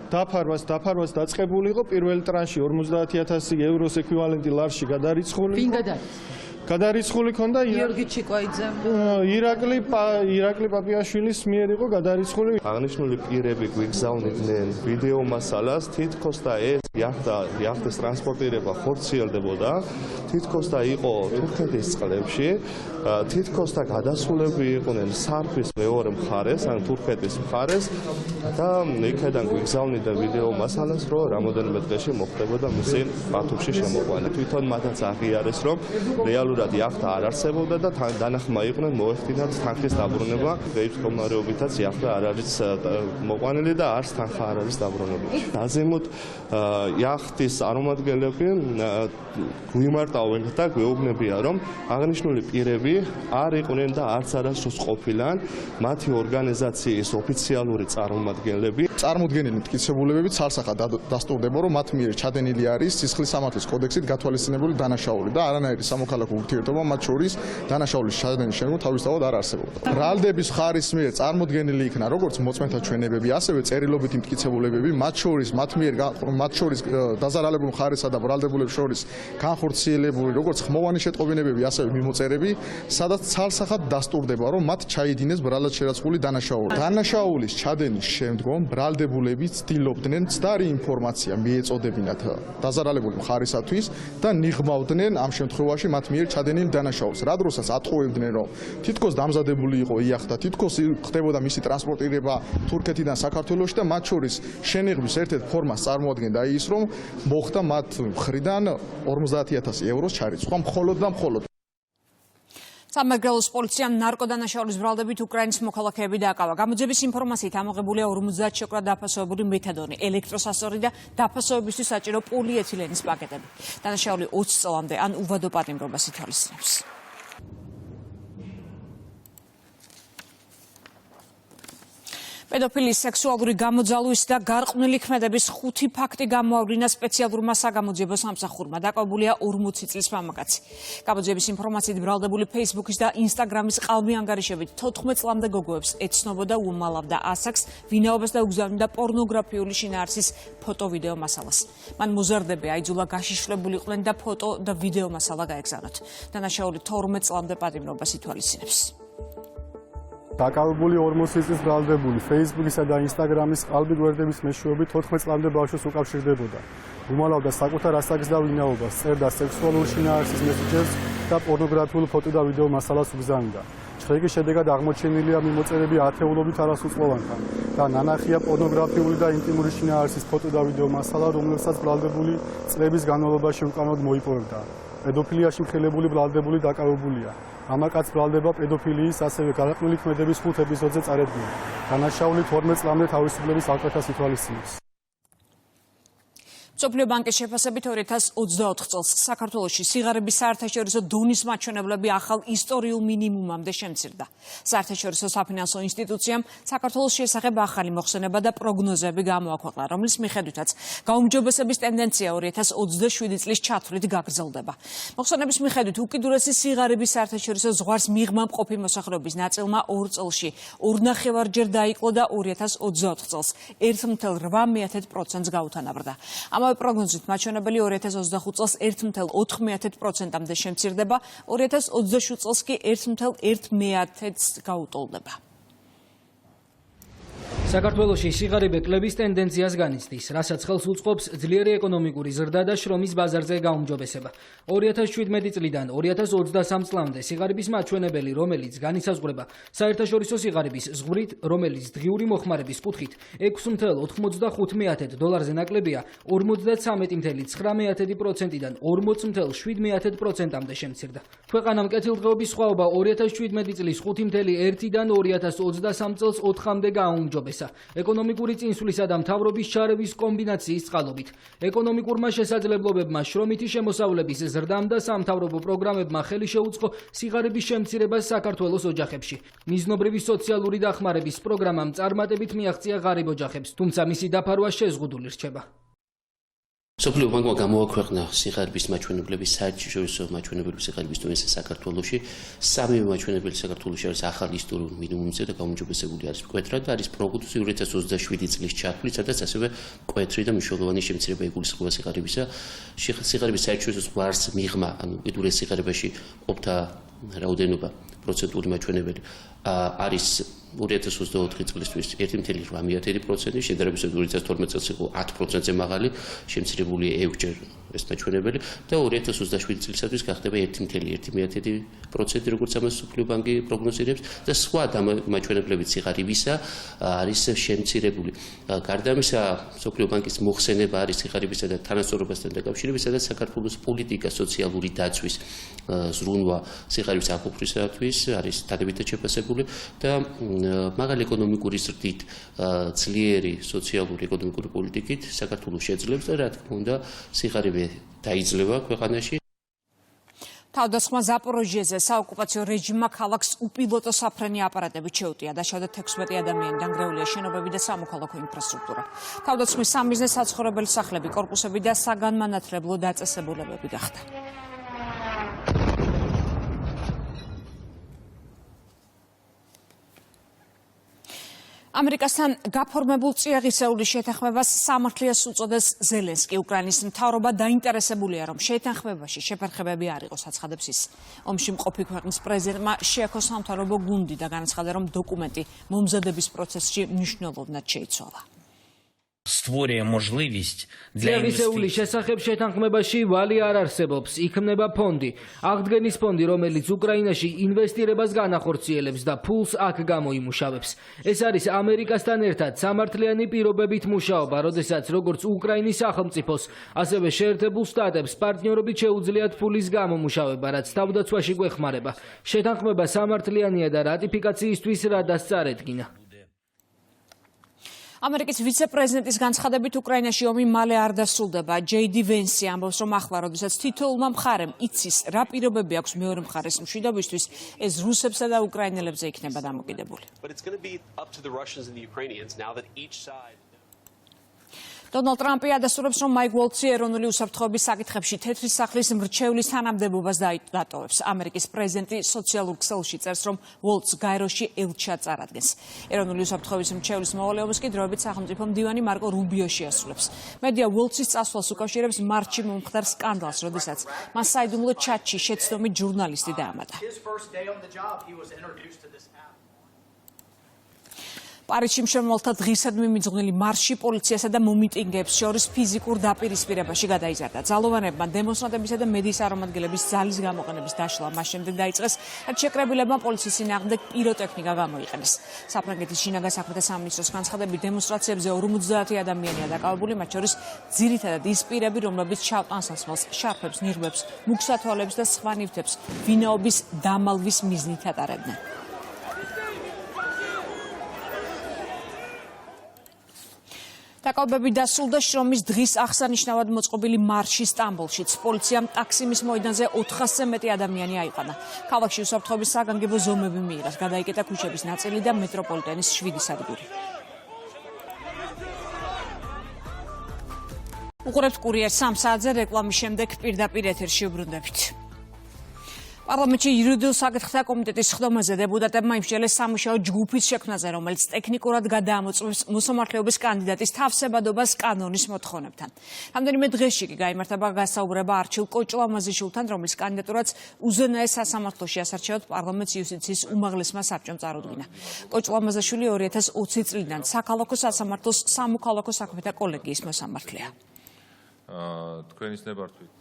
დაფარვას დაწყებული იყო პირველ ტრანში 50,000 ევროს ეკვივალენტი ლარში გადარიცხული. ვინ გადარიცხა? გადარიცხული ქონდა გიორგი ჩიკოიძე. ირაკლი პაპიაშვილის მიერ იყო გადარიცხული. აღნიშნული პირები გვიგზავნიდნენ ვიდეო მასალას, თითქოს და ეს იახტის ტრანსპორტირება ხორციელდებოდა, თითქოს და იყო თურქეთის წყლებში, თითქოს და გადასულები იყვნენ სარფის მეორე მხარეს, ან თურქეთის მხარეს და იქედან გვიგზავნიდნენ ვიდეო მასალას, რომ რამოდენიმე დღეში მოხდებოდა მისი ბათუმში შემოყვანა. თვითონ მათაც აღიარეს, რომ რეალურად იახტა არ არსებობდა და დანახმა იყვნენ მოეხდინათ თანხის დაბრუნება, დღეის მდგომარეობითაც იახტა არ არის მოყვანილი და არც თანხა არ არის დაბრუნებული. დაზემოთ იახტის წარმომადგენლები გვიმარტავენ და გვეუბნებიან, რომ აღნიშნული პირები არ იყვნენ და არც არასდროს ყოფილან მათი ორგანიზაციის ოფიციალური წარმომადგენლები. წარმოდგენილი მტკიცებულებებით ცალსახად დასტურდება, რომ მათ მიერ ჩადენილი არის სისხლის სამართლის კოდექსით გათვალისწინებული დანაშაული და არანაირი სამოქალაქო ურთიერთობა მათ შორის დანაშაულის ჩადენის შემდგომ თავისთავად არ არსებობდა. ბრალდების მხარის მიერ წარმოდგენილი იქნა როგორც მოწმეთა ჩვენებები, ასევე წერილობითი მტკიცებულებები, მათ შორის დაზარალებულ მხარესა და ბრალდებულებს შორის განხორციელებული როგორც ხმოვანი შეტყობინებები, ასევე მიმოწერები, სადაც ცალსახად დასტურდება, რომ მათ ჩაიდინეს ბრალად შერაცხული დანაშაული. დანაშაულის ჩადენის შემდგომ ბრალდებულები ცდილობდნენ ცდარი ინფორმაცია მიეწოდებინათ დაზარალებული მხარისათვის და ნიღმავდნენ ამ შემთხვევაში მათ მიერ ჩადენილ დანაშაულს. რა დროსაც ატყუებდნენ, რომ თითქოს დამზადებული იყო იახტა, თითქოს ხდებოდა მისი ტრანსპორტირება თურქეთიდან საქართველოში და მათ შორის შენიღბის ერთ-ერთ ფორმას წარმოადგენდა ის, რომ მოხდა მათ მხრიდან 50,000 ევროს ჩარიცხვა მხოლოდ და მხოლოდ. სამეგრელოს პოლიციამ ნარკოდანაშაულის ბრალდებით უკრაინის მოქალაქეები დააკავა. გამოძიების ინფორმაციით ამოღებულია 50 შეკვრა დაფასებული მეთადონი, ელექტროსასწორი და დაფასოებისთვის საჭირო პოლიეთილენის პაკეტები. დანაშაული 20 წლამდე ან უვადო პატიმრობას ითვალისწინებს. პედოფილის სექსუალური გამოძალვის და გარყვნილი ქმედების 5 ფაქტი გამოავლინა სპეციალურმა საგამოძიებო სამსახურმა. დაკავებულია 40 წლის მამაკაცი. გამოძიების ინფორმაციით ბრალდებული Facebook-ის და Instagram-ის ყალბი ანგარიშებით 14 წლამდე გოგოებს ეცნობოდა, უმალავდა ასაკს, ვინაობას და უგზავნიდა პორნოგრაფიული შინაარსის ფოტო-ვიდეო მასალას. მან მოზარდები აიძულა გაშიშვლებული იყვნენ და ფოტო და ვიდეო მასალა გაეგზავნათ. დანაშაული 12 წლამდე პატიმრობას ითვალისწინებს. დაკავებული 40 წლის ბრალდებული Facebook-ისა და Instagram-ის ყალბი გვერდების მეშვეობით 14 წლამდე ბავშვს უკავშირდებოდა. უმალავდა საკუთარ ასაკს და ვინაობას, წერდა სექსუალური შინაარსის მესიჯებს და პორნოგრაფიულ ფოტო და ვიდეო მასალას უგზავნიდა. ჩხრეკის შედეგად აღმოჩენილია მიმოწერები ათეულობით არასრულწლოვანთან და ნანახია პორნოგრაფიული და ინტიმური შინაარსის ფოტო და ვიდეო მასალა, რომელსაც ბრალდებული წლების განმავლობაში უკანონოდ მოიპოვებდა. პედოფილიაში მხილებული ბრალდებული დაკავებულია. მამაკაც ბრალდება პედოფილიის, ასევე გარყვნილი ქმედების 5 ეპიზოდზე წარედგინა. დანაშაული 12 წლამდე თავისუფლების ალყეთას ითვალისწინებს. მსოფლიო ბანკის შეფასებით 2024 წელს საქართველოში სიღარიბის საერთაშორისო დონის მაჩვენებლები ახალ ისტორიულ მინიმუმამდე შემცირდა. საერთაშორისო საფინანსო ინსტიტუციამ საქართველოს შესახებ ახალი მოხსენება და პროგნოზები გამოაქვეყნა, რომლის მიხედვითაც გაუმჯობესების ტენდენცია 2027 წლის ჩათვლით გაგრძელდება. მოხსენების მიხედვით უკიდურესი სიღარიბის საერთაშორისო ზღვარს მიღმა მყოფი მოსახლეობის ნაწილმა 2 წელში 2.5-ჯერ დაიკლო და 2024 წელს 1.8%-ს გაუთანაბრდა. პროგნოზით მაჩვენებელი 2025 წელს 1.4%-მდე შემცირდება, 2027 წელს კი 1.1%-ს გაუტოლდება. საქართველოში სიღარიბე კლების ტენდენციას განიცდის, რასაც ხელს უწყობს ძლიერი ეკონომიკური ზრდა და შრომის ბაზარზე გაუმჯობესება. 2017 წლიდან 2023 წლამდე სიღარიბის მაჩვენებელი, რომელიც განისაზღვრება საერთაშორისო სიღარიბის ზღვრით, რომელიც დღიური მოხმარების კუთხით $6.95 ნაკლებია, 53.9%-დან 40.7%-მდე შემცირდა. ქვეყანამ კეთილდღეობის სხვაობა 2017 წლის 5.1-დან 2023 წელს 4-მდე გააუმჯობესა. ეკონომიკური წინსვლისა და მთავრობის ჩარევის კომბინაციის წყალობით. ეკონომიკურმა შესაძლებლობებმა, შრომითი შემოსავლების ზრდამ და სამთავრობო პროგრამებმა ხელი შეუწყო სიღარიბის შემცირებას საქართველოს ოჯახებში. მიზნობრივი სოციალური დახმარების პროგრამამ წარმატებით მიაღწია ღარიბ ოჯახებს, თუმცა მისი დაფარვა შეზღუდული რჩება. მსოფლიო ბანკმა გამოაქვეყნა სიღარიბის მაჩვენებლები, საერთაშორისო მაჩვენებლების სიღარიბის დონეზე საქართველოში. სამივე მაჩვენებელი საქართველოში არის ახალ ისტორიულ მინიმუმზე და გაუმჯობესებული არის მკვეთრად და არის პროგნოზი 2027 წლის ჩათვლით, სადაც ასევე მკვეთრი და მნიშვნელოვანი შემცირება იგულისხმება სიღარიბისა. სიღარიბის საერთაშორისო ზღვარს მიღმა, ანუ უკიდურეს სიღარიბეში ყოფთა რაოდენობა, პროცენტული მაჩვენებელი არის 2024 წლისთვის 1.8%, შედარებისას 2012 წელს იყო 10%-ზე მაღალი, შემცირებული 6-ჯერ ეს მაჩვენებელი და 2027 წლისათვის გახდება 1.1%, როგორც ამას მსოფლიო ბანკი პროგნოზირებს და სხვა მაჩვენებლებით სიღარიბისა არის შემცირებული. გარდა ამისა, მსოფლიო ბანკის მოხსენება არის სიღარიბისა და თანასწორობასთან დაკავშირებით, სადაც საქართველოს პოლიტიკა სოციალური დაცვის ზრუნვა სიღარიბის აკუფრისათვის არის დადებითად შეფასებული და მაღალი ეკონომიკური ზრდით, ძლიერი სოციალური ეკონომიკური პოლიტიკით საქართველოს შეძლებს და რა თქმა უნდა სიღარიბე დაიძლევა ქვეყანაში. თავდასხმა ზაპოროჟიეზე საოკუპაციო რეჟიმმა ქალაქს უპილოტო საფრენი აპარატებით შეუტია. დაშავდა 16 ადამიანი, დანგრეულია შენობები და სამოქალაქო ინფრასტრუქტურა. თავდასხმის სამიზნე საცხოვრებელი სახლები, კორპუსები და საგანმანათლებლო დაწესებულებები გახდა. ამერიკასთან გაფორმებულ წიაღისეულის შეთანხმებას სამართლიას უწოდეს ზელენსკი. უკრაინის მთავრობა დაინტერესებულია, რომ შეთანხმებაში შეფერხებები არ იყოს, აცხადებს ის. ომში მყოფი ქვეყნის პრეზიდენტმა შეაქო სამთავრობო გუნდი და განაცხადა, რომ დოკუმენტი მომზადების პროცესში მნიშვნელოვნად შეიცვალა. створює можливість для წიაღისეულის შესახებ შეთანხმებაში ვალი არ არსებობს, იქმნება ფონდი. აღდგენის ფონდი, რომელიც უკრაინაში ინვესტირებას განახორციელებს და ფულს აქ გამოიმუშავებს. ეს არის ამერიკასთან ერთად სამართლიანი პირობებით მუშაობა, როდესაც როგორც უკრაინის სახელმწიფოს, ასევე შეერთებულ შტატებს პარტნიორობით შეუძლიათ ფულის გამომუშავება, რაც თავდაცვაში გვეხმარება. შეთანხმება სამართლიანია და რატიფიკაციისთვის რადას წარედგინა. ამერიკის ვიცე-პრეზიდენტის განცხადებით უკრაინაში ომი მალე არ დასრულდება. ჯეიდი ვენსი ამბობს, რომ ახლა, როდესაც თითოეულმა მხარემ იცის, რა პირობები აქვს მეორე მხარეს მშვიდობისთვის, ეს რუსებსა და უკრაინელებზე იქნება დამოკიდებული. დონალდ ტრამპი ადასტურებს, რომ მაიკ უოლცი ეროვნული უსაფრთხოების საკითხებში თეთრი სახლის მრჩევლის თანამდებობას დატოვებს. ამერიკის პრეზიდენტი სოციალურ ქსელში წერს, რომ უოლცს გაეროში ელჩად წარადგენს. ეროვნული უსაფრთხოების მრჩევლის მოვალეობას კი დროებით სახელმწიფო მდივანი მარკო რუბიო შეასრულებს. მედია უოლცის წასვლას უკავშირებს მარტში მომხდარ სკანდალს, როდესაც მას საიდუმლო ჩატში შეცდომით ჟურნალისტი დაამატა. პარიზში მშრომელთა დღისადმი მიძღვნილი მარში პოლიციასა და მომიტინგეებს შორის ფიზიკურ დაპირისპირებაში გადაიზარდა. ძალოვანებმა დემონსტრანტებისა და მედიის წარმომადგენლების ძალის გამოყენების დაშლა მას შემდეგ დაიწყეს, რაც შეკრებილებმა პოლიციის წინააღმდეგ პიროტექნიკა გამოიყენეს. საფრანგეთის შინაგან საქმეთა სამინისტროს განცხადებით დემონსტრაციებზე 50 ადამიანია დაკავებული, მათ შორის ძირითადად ის პირები, რომლებიც შავ ტანსაცმელს, შარფებს, ნიღბებს, მუქსათვალებს და სხვა ნივთებს ვინაობის დამალვის მიზნით ატარებდნენ. დაკავებები დასრულდა შრომის დღის აღსანიშნავად მოწყობილი მარში სტამბოლშიც. პოლიციამ ტაქსიმის მოედანზე 400-ზე მეტი ადამიანი აიყვანა. ქალაქში უსაფრთხოების საგანგებო ზომები მიიღეს. გადაიკეტა ქუჩების ნაწილი და მეტროპოლიტენის 7 სადგური. უყურებთ კურიერ 3 საათზე რეკლამის შემდეგ პირდაპირ ეთერში უბრუნდებით. პარლამენტში იურიდიულ საკითხთა კომიტეტის ხდომაზე დეპუტატებმა იმსჯელეს სამუშაო ჯგუფის შექმნაზე, რომელიც ტექნიკურად გადაამოწმებს მოსამართლეობის კანდიდატის თავსებადობას კანონის მოთხოვნებთან. რამდენიმე დღეში კი გაიმართება გასაუბრება არჩილ კოჭლამაზიშვილთან, რომლის კანდიდატურაც უზენაეს სასამართლოში ასარჩევად პარლამენტის იუსტიციის უმაღლესმა საბჭომ წარუდგინა. კოჭლამაზიშვილი 2020 წლიდან საქალაქო სასამართლოს სამოქალაქო საქმეთა კოლეგიის მოსამართლეა. თქვენის ნებართვით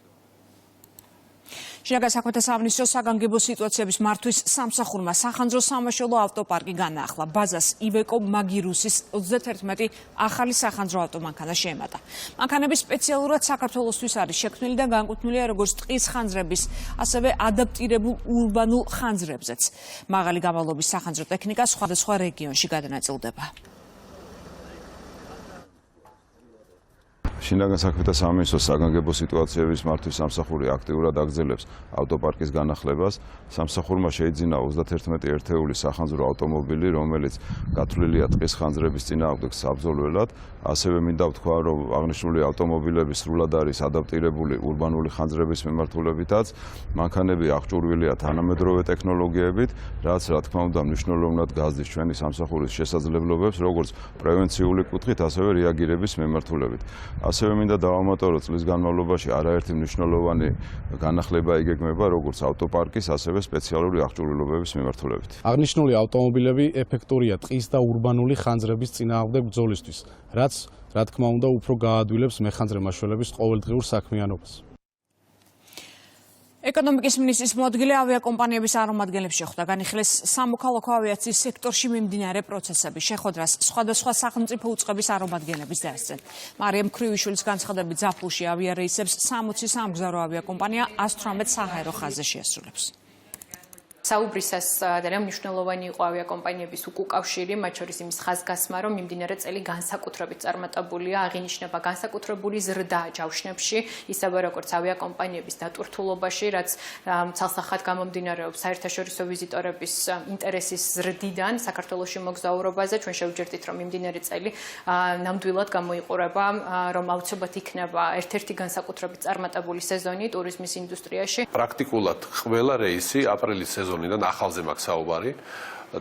შინაგან საქმეთა სამინისტროს საგანგებო სიტუაციების მართვის სამსახურმა სახანძრო სამაშველო ავტოპარკი განაახლა. ბაზას ივეკო მაგირუსის 31 ახალი სახანძრო ავტომანქანა შეემატა. მანქანები სპეციალურად საქართველოსთვის არის შექმნილი და განკუთვნილია როგორც ტყის ხანძრების, ასევე ადაპტირებულ ურბანულ ხანძრებზეც. მაღალი გამავლობის სახანძრო ტექნიკა სხვადასხვა რეგიონში გადანაწილდება. შინაგან საქმეთა სამინისტროს საგანგებო სიტუაციების მართვის სამსახური აქტიურად აგრძელებს ავტოპარკის განახლებას. სამსახურმა შეიძინა 31 ერთეული სახანძრო ავტომობილი, რომელიც გათვლილია ტყის ხანძრების წინააღმდეგ საბრძოლველად. ასევე მინდა ვთქვა, რომ აღნიშნული ავტომობილები სრულად არის ადაპტირებული ურბანული ხანძრების მიმართულებითაც. მანქანები აღჭურვილია თანამედროვე ტექნოლოგიებით, რაც რა თქმა უნდა მნიშვნელოვნად გაზრდის ჩვენი სამსახურის შესაძლებლობებს, როგორც პრევენციული კუთხით, ასევე რეაგირების მიმართულებით. ასევე მინდა დავამატო, რომ წლის განმავლობაში არაერთი მნიშვნელოვანი განახლება იგეგმება როგორც ავტოპარკის, ასევე სპეციალური აღჭურვილობების მიმართულებით. აღნიშნული ავტომობილები ეფექტურია ტყის და ურბანული ხანძრების წინააღმდეგ ბრძოლისთვის, რაც რა თქმა უნდა უფრო გაადვილებს მეხანძრე მაშველების ყოველდღიურ საქმიანობას. ეკონომიკის მინისტრის მოადგილე ავიაკომპანიების წარმომადგენლებს შეხვდა. განიხილეს სამოქალაქო ავიაციის სექტორში მიმდინარე პროცესები. შეხვედრას სხვადასხვა სახელმწიფო უწყების წარმომადგენლების დაესწრნენ. მარიამ ქრივიშვილის განცხადებით ზაფხულში ავიარეისებს 60 სამგზავრო ავიაკომპანია 118 საჰაერო ხაზზე შეასრულებს. საუბრისას ძალიან მნიშვნელოვანი იყო ავიაკომპანიების უკავშირი, მათ შორის იმის ხაზგასმა, რომ მიმდინარე წელი განსაკუთრებით წარმატებულია, აღინიშნება განსაკუთრებული ზრდა ჯავშნებში, ისევე როგორც ავიაკომპანიების დატვირთულობაში, რაც ცალსახად გამომდინარეობს საერთაშორისო ვიზიტორების ინტერესის ზრდიდან საქართველოში მოგზაურობაზე. ჩვენ შევჯერდით, რომ მიმდინარე წელი ნამდვილად გამოიყურება, რომ აუცილებლად იქნება ერთ-ერთი განსაკუთრებით წარმატებული სეზონი ტურიზმის ინდუსტრიაში. პრაქტიკულად ყველა რეისი აპრილის სეზონიდან ახალზე მაქვს საუბარი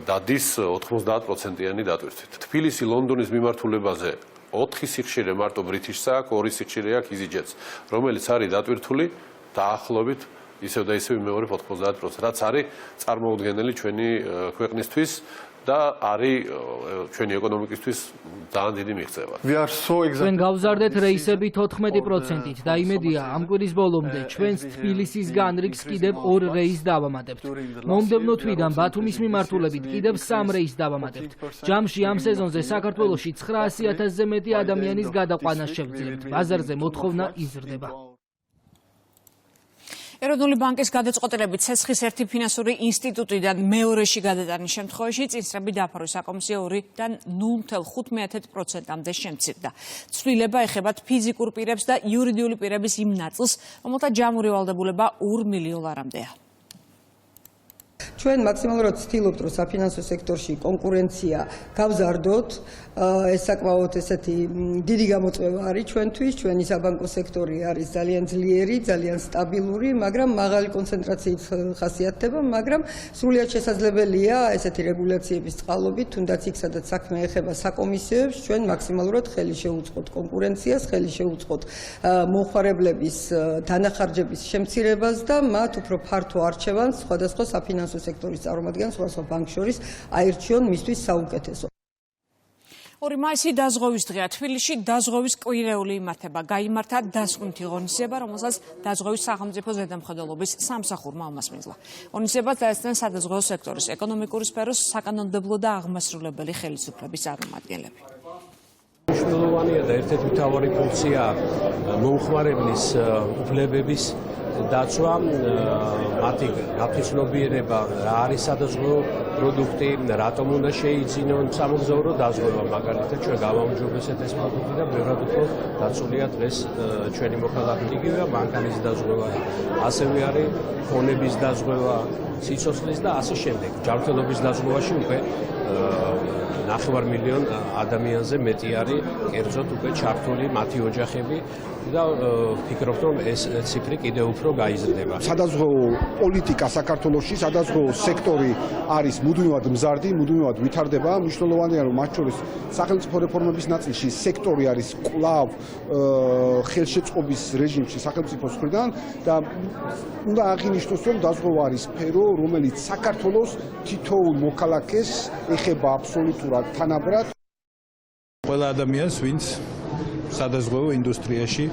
დადის 90%-იანი დატვირთვით. თბილისი ლონდონის მიმართულებაზე 4 სიხშირე მარტო ბრიტიშსა აქვს, 2 სიხშირე აქვს EasyJet-ს, რომელიც არის დატვირთული დაახლოებით ისევ და ისევ მეორე 90%, რაც არის წარმოუდგენელი ჩვენი ქვეყნისთვის და არის ჩვენი ეკონომიკისთვის ძალიან დიდი მიღწევა. ჩვენ გავზარდეთ რეისები 14%-ით და იმედია ამ კვირის ბოლომდე ჩვენს თბილისის განრიგს კიდევ 2 რეისს დავამატებთ. მომდევნო თვიდან ბათუმის მიმართულებით კიდევ 3 რეისს დავამატებთ. ჯამში ამ სეზონზე საქართველოში 900,000-ზე მეტი ადამიანის გადაყვანას შევძლებთ. ბაზარზე მოთხოვნა იზრდება. ეროვნული ბანკის გადაწყვეტილებით ცეცხლის ერთი ფინანსური ინსტიტუტიდან მეორეში გადატანის შემთხვევაში წინსწრები დაფარვის საკომისიო 2-დან 0.5%-მდე შემცირდა. ცვლილება ეხებათ ფიზიკურ პირებს და იურიდიული პირების იმ ნაწილს, რომელთა ჯამური ვალდებულება 2 მილიონ ლარამდეა. ჩვენ მაქსიმალურად ვცდილობთ, რომ საფინანსო სექტორში კონკურენცია გავზარდოთ. ეს საკმაოდ ესეთი დიდი გამოწვევა არის ჩვენთვის. ჩვენი საბანკო სექტორი არის ძალიან ძლიერი, ძალიან სტაბილური, მაგრამ მაღალი კონცენტრაციით ხასიათდება, მაგრამ სრულიად შესაძლებელია ესეთი რეგულაციების წყალობით, თუნდაც იქ, სადაც საქმე ეხება საკომისიოებს, ჩვენ მაქსიმალურად ხელი შევუწყოთ კონკურენციას, ხელი შევუწყოთ მომხმარებლების დანახარჯების შემცირებას და მათ უფრო ფართო არჩევანს სხვადასხვა საფინანსო სექტორის წარმომადგენლებს სხვადასხვა ბანკ შორის აირჩიონ მისთვის საუკეთესო. 2 მაისი დაზღვევის დღეა. თბილისში დაზღვევის კვირეული იმართება. გაიმართა დასკვნითი ღონისძიება, რომელსაც დაზღვევის სახელმწიფო ზედამხედველობის სამსახურმა უმასპინძლა. ღონისძიებას დაესწრნენ სადაზღვევო სექტორის ეკონომიკური სფეროს საკანონმდებლო და აღმასრულებელი ხელისუფლების წარმომადგენლები. მნიშვნელოვანია და ერთ-ერთი მთავარი ფუნქცია მომხმარებლის უფლებების დაცვა, მათი გაფიცნობიერება, რა არის სადაზღვევო პროდუქტი, რატომ უნდა შეიძინონ სამოგზაურო დაზღვევა, მაგალითად ჩვენ გავაუმჯობესეთ ეს პროდუქტი და ბევრად უფრო დაცულია დღეს ჩვენი მოქალაქე, იგივე მანქანის დაზღვევა, ასევე არის ფონების დაზღვევა, სიცოცხლის და ასე შემდეგ. ჯანმრთელობის დაზღვევაში უკვე 9 მილიონ ადამიანზე მეტი არის კერძოდ უკვე ჩართული მათი ოჯახები და ვფიქრობ, რომ ეს ციფრი კიდევ უფრო გაიზრდება. სადაზღვევო პოლიტიკა საქართველოში, სადაზღვევო სექტორი არის მუდმივად მზარდი, მუდმივად ვითარდება. მნიშვნელოვანია, რომ მათ შორის სახელმწიფო რეფორმების ნაწილში სექტორი არის კვლავ ხელშეწყობის რეჟიმში სახელმწიფოს მხრიდან და უნდა აღინიშნოს, რომ დაზღვევა არის სფერო, რომელიც საქართველოს თითოეულ მოქალაქეს ეხება აბსოლუტურად თანაბრად. ყველა ადამიანს, ვინც სადაზღვევო ინდუსტრიაში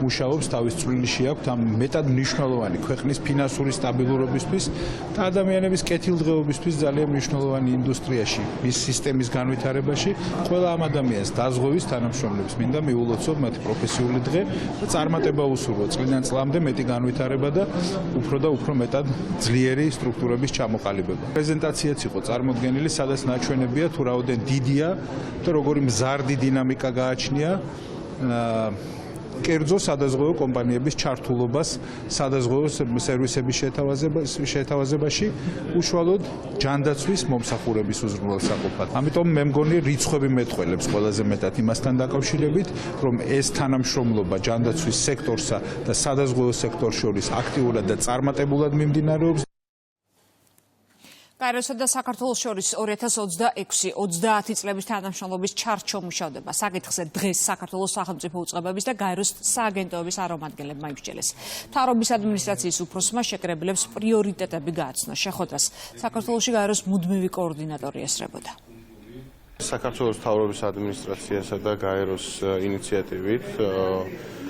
მუშაობს, თავის წვლილი აქვს ამ მეტად მნიშვნელოვანი ქვეყნის ფინანსური სტაბილურობისთვის და ადამიანების კეთილდღეობისთვის ძალიან მნიშვნელოვანი ინდუსტრიაში, მის სისტემის განვითარებაში. ყველა ამ ადამიანს დაზღვევის თანამშრომლებს მინდა მიულოცოთ მათი პროფესიული დღე და წარმატება უსურვოთ წლიდან წლამდე მეტი განვითარება და უფრო მეტად ძლიერი სტრუქტურების ჩამოყალიბება. პრეზენტაციაც იყო წარმოდგენილი, სადაც ნაჩვენებია თუ რაოდენ დიდია და როგორი მზარდი დინამიკა გააჩნია კერძო სადაზღვევო კომპანიების ჩართულობას სადაზღვევო სერვისების შეთავაზებაში, უშუალოდ ჯანდაცვის მომსახურების უზრუნველსაყოფად. ამიტომ მე მგონი რიცხვები მეტყველებს ყველაზე მეტად იმასთან დაკავშირებით, რომ ეს თანამშრომლობა ჯანდაცვის სექტორსა და სადაზღვევო სექტორს შორის აქტიურად და წარმატებულად მიმდინარეობს. გაეროსა და საქართველოს შორის 2026-30 წლების თანამშრომლობის ჩარჩო მუშავდება. საკითხზე დღეს საქართველოს სახელმწიფო უწყებების და გაეროს სააგენტოების წარმომადგენლებმა იბრძოლეს. მთავრობის ადმინისტრაციის უფროსმა შეკრებილებს პრიორიტეტები გააცნო. შეხვედრას საქართველოში გაეროს მუდმივი კოორდინატორი ესწრებოდა. საქართველოს მთავრობის ადმინისტრაციასა და გაეროს ინიციატივით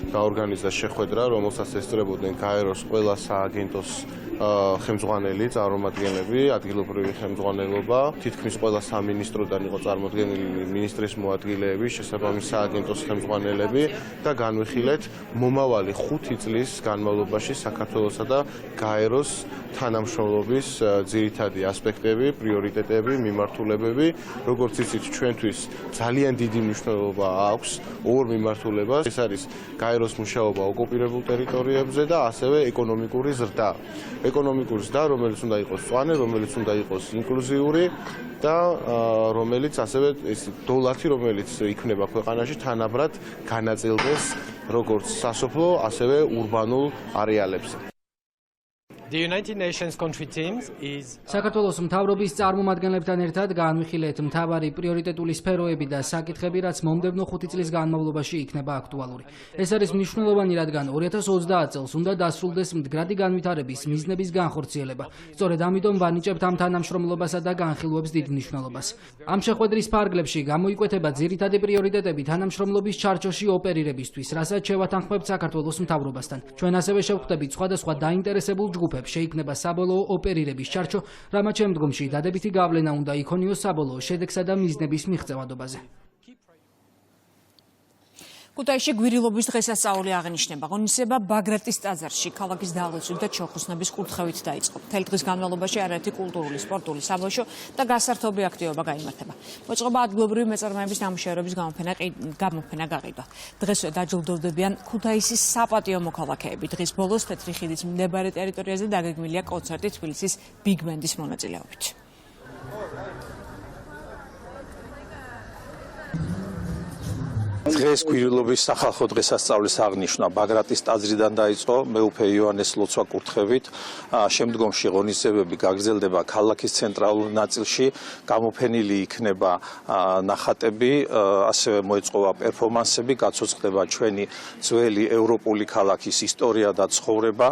გაორგანიზდა შეხვედრა, რომელსაც ესწრებოდნენ გაეროს ყველა სააგენტოს ხელმძღვანელი, წარმომადგენლები, ადგილობრივი ხელმძღვანელობა, თითქმის ყველა სამინისტროდან იყო წარმოდგენილი მინისტრის მოადგილეები, შესაბამის სააგენტოს ხელმძღვანელები და განვიხილეთ მომავალი 5 წლის განმავლობაში საქართველოსა და გაეროს თანამშრომლობის ძირითადი ასპექტები, პრიორიტეტები, მიმართულებები. როგორც იცით, ჩვენთვის ძალიან დიდი მნიშვნელობა აქვს ორ მიმართულებას. ეს არის გაეროს მუშაობა ოკუპირებულ ტერიტორიებზე და ასევე ეკონომიკური ზრდა. ეკონომიკური ზრდა, რომელიც უნდა იყოს მწვანე, რომელიც უნდა იყოს ინკლუზიური და რომელიც ასევე ეს დოლარი, რომელიც იქნება ქვეყანაში, თანაბრად განაწილდეს როგორც სასოფლო, ასევე ურბანულ არეალებზე. საქართველოს მთავრობის წარმომადგენლებთან ერთად განვიხილეთ მთავარი პრიორიტეტული სფეროები და საკითხები, რაც მომდევნო 5 წლის განმავლობაში იქნება აქტუალური. ეს არის მნიშვნელოვანი, რადგან 2030 წელს უნდა დასრულდეს მდგრადი განვითარების მიზნების განხორციელება. სწორედ ამიტომ ვანიჭებთ ამ თანამშრომლობასა და განხილვებს დიდ მნიშვნელობას. ამ შეხვედრის ფარგლებში გამოიკვეთება ძირითადი პრიორიტეტები თანამშრომლობის ჩარჩოში ოპერირებისთვის, რასაც შევათანხმებთ საქართველოს მთავრობასთან. ჩვენ ასევე შევხვდებით სხვადასხვა დაინტერესებულ ჯგუფებს. შეიქმნება საბოლოო ოპერირების ჩარჩო, რამაც შემდგომში დადებითი გავლენა უნდა იქონიოს საბოლოო შედეგსა და მიზნების მიღწევადობაზე. ქუთაისში გვირილობის დღესასწაული აღინიშნება. ღონისება ბაგრატის ტაძარში, ქალაქის დაღლისვით და ჩოხუსნების კურთხევით დაიწყო. მთელი დღის განმავლობაში არაერთი კულტურული, სპორტული, საბავშვო და გასართობი აქტივობა გაიმართება. მოწყობა ადგილობრივი მეწარმეების ნამუშევრების გამოფენა გაყიდვა. დღესვე დაჯილდოვდებიან ქუთაისის საპატიო მოქალაქეები. დღის ბოლოს თეთრი ხიდის მდებარე ტერიტორიაზე დაგეგმილია კონცერტი თბილისის ბიგ ბენდის მონაწილეობით. დღეს გვირილობის სახალხო დღესასწაულის აღნიშვნა ბაგრატის ტაძრიდან დაიწყო მეუფე იოანეს ლოცვა კურთხევით. შემდგომში ღონისძიებები გაგრძელდება ქალაქის ცენტრალურ ნაწილში, გამოფენილი იქნება ნახატები, ასევე მოეწყობა პერფორმანსები, გაცოცხლდება ჩვენი ძველი ევროპული ქალაქის ისტორია და ცხოვრება.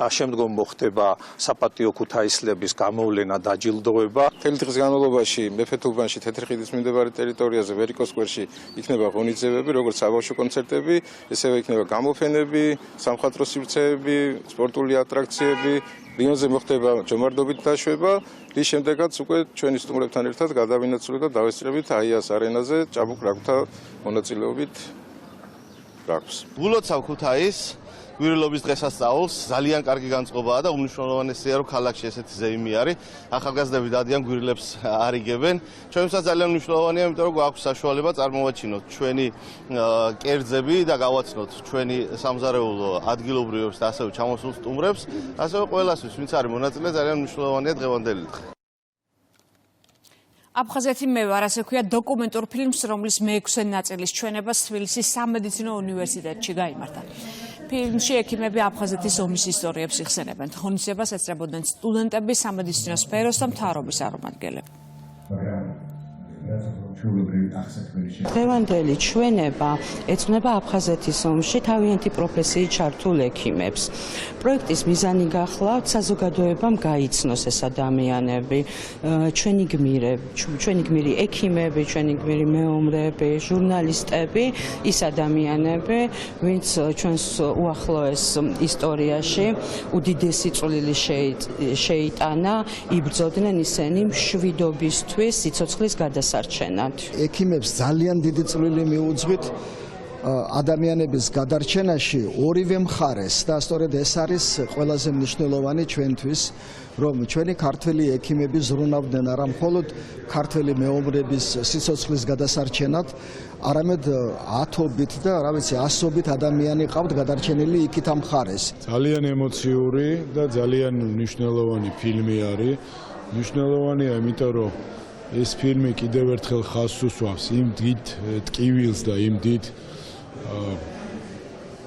შემდგომ მოხდება საპატიო ქუთაისლების გამოვლენა, დაჯილდოება. მთელი დღის განმავლობაში მეფეთუბანში, თეთრი ხიდის მიმდებარე ტერიტორიაზე, ვერიკოს სკვერში იქნება ღონისძიებები, როგორც საბავშვო კონცერტები, ესევე იქნება გამოფენები, სამხატვრო სივრცეები, სპორტული ატრაქციები. რიონზე მოხდება ჯომარდობით დაშვება, რის შემდეგაც უკვე ჩვენი სტუმრებთან ერთად გადავინაცვლოთ და დავესწრებით აიას არენაზე ჭაბუკ რაგბთა მონაწილეობით რაგბს. გულოცავ ქუთაის გვირილობის დღესასწაულს, ძალიან კარგი განწყობაა და უმნიშვნელოვანესია, რომ ქალაქში ესეთი ზეიმი არის. ახალგაზრდები დადიან გვირილებს არიგებენ. ჩვენსაც ძალიან მნიშვნელოვანია, იმიტომ რომ გვაქვს საშუალება წარმოვაჩინოთ ჩვენი კერძები და გავაცნოთ ჩვენი სამზარეულო ადგილობრივებს და ასევე ჩამოსულ სტუმრებს. ასევე ყველასთვის, ვინც არის მონაწილე, ძალიან მნიშვნელოვანია დღევანდელი დღე. აფხაზეთი მე ვარ, ასე ქვია დოკუმენტურ ფილმს, რომლის მე-6 ნაწილის ჩვენება თბილისის სამედიცინო უნივერსიტეტში გაიმართა. ფილმში ექიმები აფხაზეთის ომის ისტორიებს იხსენებენ. ღონისძიებას ეწრებოდნენ სტუდენტები, სამედიცინო სფეროს და მთავრობის წარმომადგენლები. დღევანდელი ჩვენება ეძღვნება აფხაზეთის ომში თავიანთი პროფესიით ჩართულ ექიმებს. პროექტის მიზანი გახლავთ საზოგადოებამ გაიცნოს ეს ადამიანები, ჩვენი გმირი ექიმები, ჩვენი გმირი მეომრები, ჟურნალისტები, ის ადამიანები, ვინც ჩვენს უახლოეს ისტორიაში უდიდესი წვლილი შეიტანა, იბრძოდნენ ისინი მშვიდობისთვის, სიცოცხლის გადასარჩენად. ექიმებს ძალიან დიდი წვლილი მიუძღვით ადამიანების გადარჩენაში ორივე მხარეს და სწორედ ეს არის ყველაზე მნიშვნელოვანი ჩვენთვის, რომ ჩვენი ქართველი ექიმები ზრუნავდნენ არა მხოლოდ ქართველი მეომრების სიცოცხლის გადასარჩენად, არამედ ათობით და რა ვიცი, ასობით ადამიანი ყავთ გადარჩენილი იქით ამ მხარეს. ძალიან ემოციური და ძალიან მნიშვნელოვანი ფილმი არის. მნიშვნელოვანია, იმიტომ რომ ეს ფილმი კიდევ ერთხელ ხაზს უსვამს იმ დიდ ტკივილს და იმ დიდ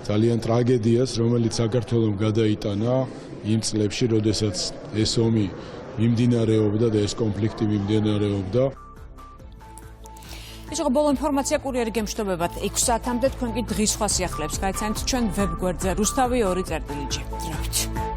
ძალიან ტრაგედიას, რომელიც საქართველომ გადაიტანა იმ წლებში, როდესაც ეს ომი მიმდინარეობდა და ეს კონფლიქტი მიმდინარეობდა. ის იყო ბოლო ინფორმაცია კურიერი გემშვიდობებად 6 საათამდე, თქვენ კი დღის სხვა სიახლეებს გაიცანით ჩვენ ვებგვერდზე rustavy2.gr.